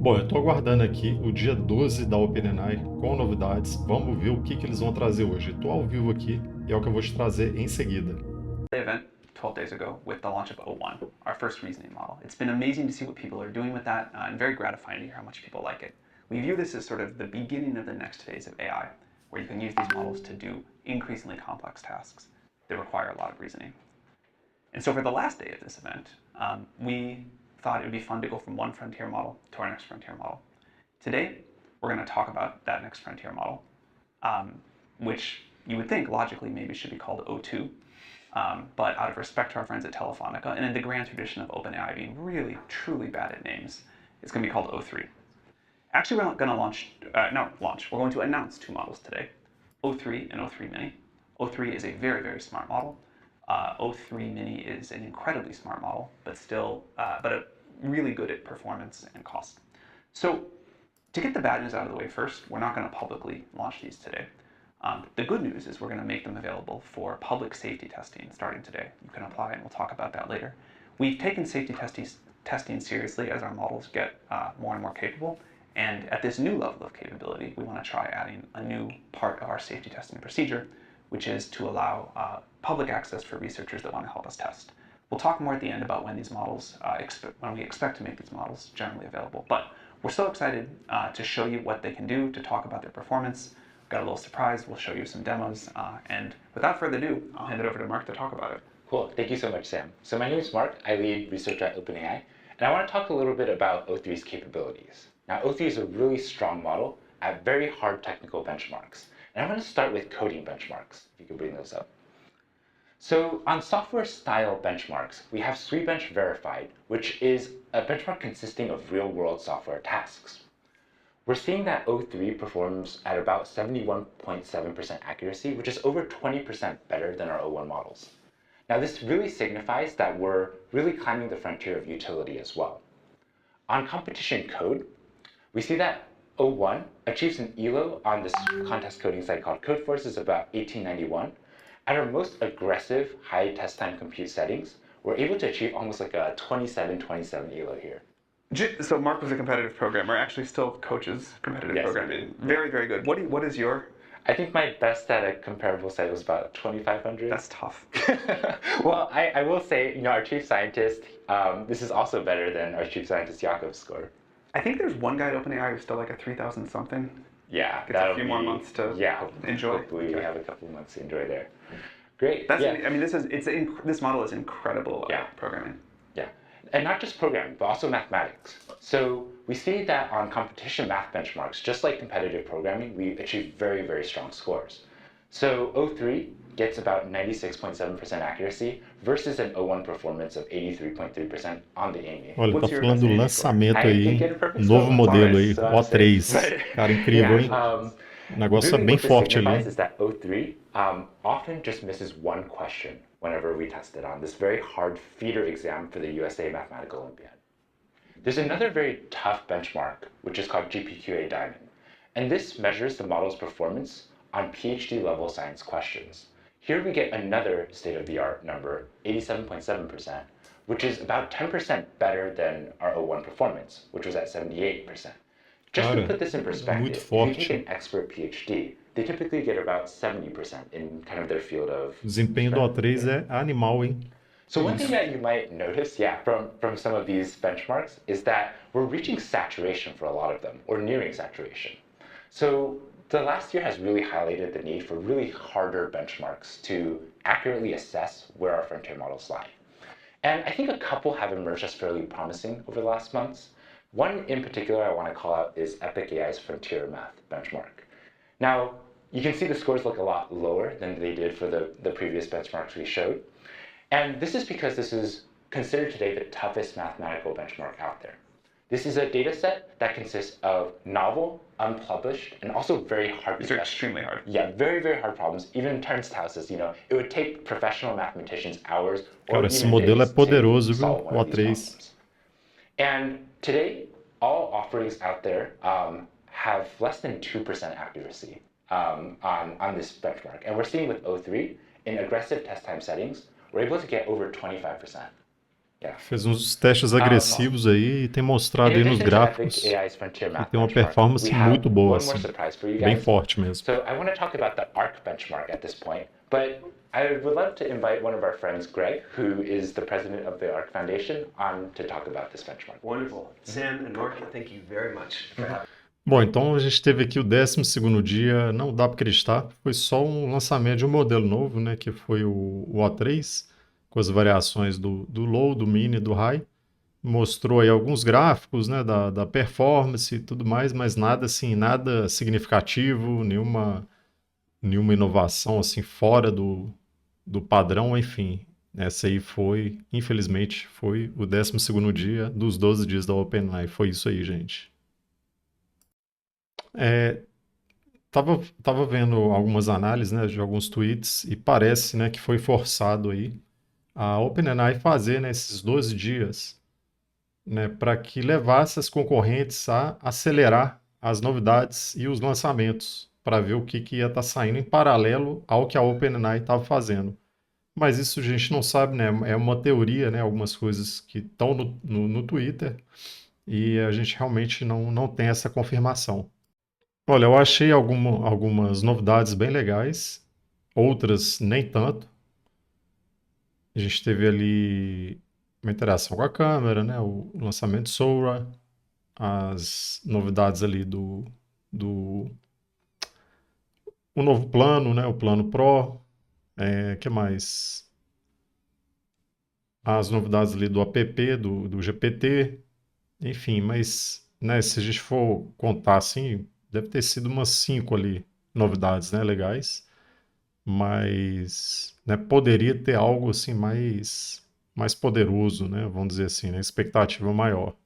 Bom, eu estou aguardando aqui o dia 12 da OpenAI com novidades. Vamos ver o que eles vão trazer hoje. Estou ao vivo aqui e é o que eu vou te trazer em seguida. The event 12 days ago with the launch of O1, our first reasoning model. It's been amazing to see what people are doing with that and very gratifying to hear how much people like it. We view this as sort of the beginning of the next phase of AI, where you can use these models to do increasingly complex tasks that require a lot of reasoning. And so for the last day of this event, we thought it would be fun to go from one frontier model to our next frontier model. Today, we're going to talk about that next frontier model, which you would think logically maybe should be called O2, but out of respect to our friends at Telefonica, and in the grand tradition of OpenAI being really, truly bad at names, it's going to be called O3. Actually, we're not going to we're going to announce two models today, O3 and O3 Mini. O3 is a very, very smart model. O3 Mini is an incredibly smart model, but really good at performance and cost. So to get the bad news out of the way first, we're not going to publicly launch these today. The good news is we're going to make them available for public safety testing starting today. You can apply, and we'll talk about that later. We've taken safety testing seriously as our models get more and more capable. And at this new level of capability, we want to try adding a new part of our safety testing procedure, which is to allow public access for researchers that want to help us test. We'll talk more at the end about when these models, when we expect to make these models generally available. But we're so excited to show you what they can do, to talk about their performance. Got a little surprise. We'll show you some demos. And without further ado, I'll hand it over to Mark to talk about it. Cool. Thank you so much, Sam. So my name is Mark. I lead research at OpenAI. And I want to talk a little bit about O3's capabilities. Now, O3 is a really strong model at very hard technical benchmarks. And I'm going to start with coding benchmarks, if you could bring those up. So on software style benchmarks, we have SweetBench Verified, which is a benchmark consisting of real-world software tasks. We're seeing that O3 performs at about 71.7% accuracy, which is over 20% better than our O1 models. Now, this really signifies that we're really climbing the frontier of utility as well. On competition code, we see that O1 achieves an ELO on this contest coding site called CodeForces about 1891. At our most aggressive high test time compute settings, we're able to achieve almost like a 27 ELO here. So Mark was a competitive programmer, actually still coaches competitive programming. Very, very good. What is your? I think my best at a comparable site was about 2,500. That's tough. Well, I will say, our chief scientist, this is also better than our chief scientist Jakob's score. I think there's one guy at OpenAI who's still like a 3,000 something. Yeah, gets a few more months to enjoy. Hopefully we have a couple months to enjoy there. Great. I mean, this model is incredible programming. Yeah, and not just programming, but also mathematics. So we see that on competition math benchmarks, just like competitive programming, we achieve very, very strong scores. So O3 gets about 96.7% accuracy versus an O1 performance of 83.3% on the AMI. Olha, tá falando do lançamento aí, novo modelo aí, O3. Cara, incrível, hein? O negócio é bem forte ali. Is that O3 often just misses one question whenever we test it on this very hard feeder exam for the USA Mathematical Olympiad. There's another very tough benchmark, which is called GPQA Diamond. And this measures the model's performance on PhD level science questions. Here we get another state-of-the-art number, 87.7%, which is about 10% better than our O1 performance, which was at 78%. Just to put this in perspective, if you take an expert PhD, they typically get about 70% in kind of their field of... O desempenho do O3 é animal, hein? So one thing that you might notice, from some of these benchmarks is that we're reaching saturation for a lot of them, or nearing saturation. So the last year has really highlighted the need for really harder benchmarks to accurately assess where our frontier models lie. And I think a couple have emerged as fairly promising over the last months. One in particular I want to call out is Epic AI's Frontier Math benchmark. Now, you can see the scores look a lot lower than they did for the previous benchmarks we showed. And this is because this is considered today the toughest mathematical benchmark out there. This is a data set that consists of novel, unpublished, and also very hard. These are extremely hard. Yeah, very, very hard problems. Even Turnstile says, it would take professional mathematicians hours or Cara, even esse modelo é poderoso, days to viu? solve one O of these A3. problems. And today, all offerings out there have less than 2% accuracy on this benchmark. And we're seeing with O3, in aggressive test time settings, we're able to get over 25%. Yeah. Fez uns testes agressivos aí e tem In mostrado aí nos addition to Epic gráficos AI's Frontier que Math tem uma Benchmark, performance we have muito boa, one more assim, surprise for you bem guys. forte mesmo. So I want to talk about the Arc benchmark at this point, but I would love to invite one of our friends, Greg, who is the president of the Arc Foundation, on to talk about this benchmark. Wonderful. Sam and Mark, thank you very much for having Bom, então a gente teve aqui o 12º dia, não dá para acreditar, foi só um lançamento de um modelo novo, né, que foi o O3, com as variações do low, do mini e do high. Mostrou aí alguns gráficos, né, da performance e tudo mais, mas nada assim, nada significativo, nenhuma inovação assim fora do padrão, enfim. Essa aí foi, infelizmente, foi o 12º dia dos 12 dias da OpenAI. Foi isso aí, gente. Tava vendo algumas análises, né, de alguns tweets e parece, né, que foi forçado aí a OpenAI fazer, né, esses 12 dias, né, para que levasse as concorrentes a acelerar as novidades e os lançamentos, para ver o que ia estar saindo em paralelo ao que a OpenAI estava fazendo. Mas isso a gente não sabe, né? É uma teoria, né? Algumas coisas que estão no Twitter e a gente realmente não tem essa confirmação. Olha, eu achei algumas novidades bem legais, outras nem tanto. A gente teve ali uma interação com a câmera, né? O lançamento de Sora, as novidades ali do o novo plano, né? O plano Pro, que mais? As novidades ali do app, do GPT, enfim, mas, né, se a gente for contar assim, deve ter sido umas 5 ali novidades, né, legais, mas, né, poderia ter algo assim mais poderoso, né, vamos dizer assim, né, expectativa maior.